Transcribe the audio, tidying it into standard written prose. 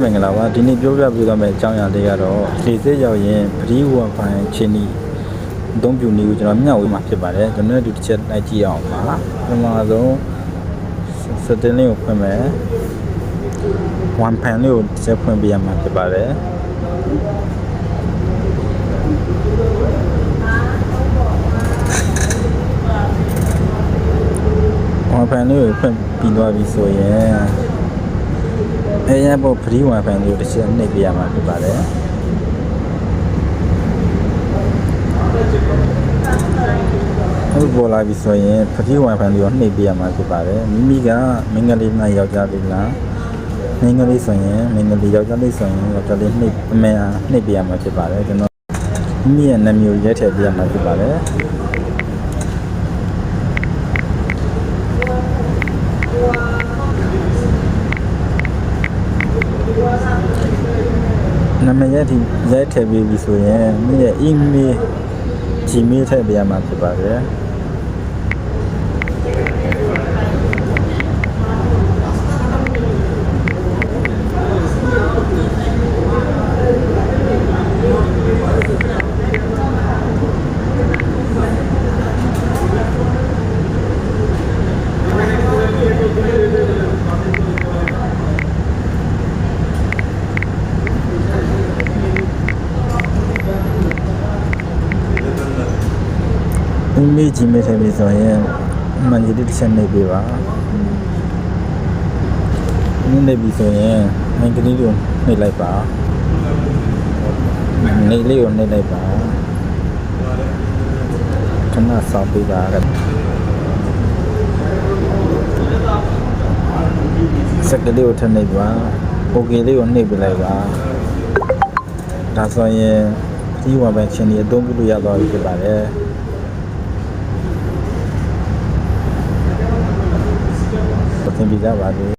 မင်္ဂလာပါဒီနေ့ပြောပြပေးသွားမယ့်အကြောင်းအရာလေးကတော့လေစိတ်ရောက်ရင်ပရိဝါဖိုင်ချင်းနီအသုံးပြုနည်းကိုကျွန်တော်မျှဝေမှာဖြစ်ပါတယ်ကျွန်တော်တို့တစ်ချက်လိုက်ကြည့်အောင်ပါပထမဆုံးစတင်လေးကိုဖွင့်မယ်1 pan လေးကိုတစ်ချက်ဖွင့်ပြရမှာဖြစ်ပါတယ်1 pan လေးကိုဖွင့်ပြီးသွားပြီဆိုရင်အဲရဖို့ free wifi လေးကိုတစ်ချက်နှိပ်ပြရမှာဖြစ်ပါတယ်အခုပေါ်လာပြီဆိုရင် free wifi လေးကိုနှိပ်ပြရမှာဖြစ်ပါတယ်မိမိကမင်္ဂလိနဲ့ယောက်ျားလေးလားမင်္ဂလိဆိုရင်မင်္ဂလိယောက်ျားလေးဆိုရင်ယောက်ျားလေးနှိပ်အမေအားနှိပ်ပြရမှာဖြစ်ပါတယ်ကျွန်တော်မိမိရဲ့နာမည်ကိုရဲထည့်ပြရမှာဖြစ်ပါတယ်နာမည်ရည်ရိုက်ထည့်ပြီးပြီဆိုရင်မိရဲ့ email Gmail ထည့်ပြရမှာဖြစ်ပါတယ်မိကြီးမေးထည့်ပြီးဆိုရင်မှန်ကြီးတစ်ချက်နှိပ်ပေးပါနှိပ်ပြီးဆိုရင်မင်္ဂလိကိုနှိပ်လိုက်ပါနှိပ်လေးကိုနှိပ်လိုက်ပါခဏစောင့်ပေးပါစက်ကလေးကိုထပ်နှိပ်ပါ OK လေးကိုနှိပ်ပြလိုက်ပါဒါဆိုရင်ဒီဝါပဲချင်းဒီအသုံးပြုလို့ရသွားပြီဖြစ်ပါတယ်သင်ပြကြပါလေ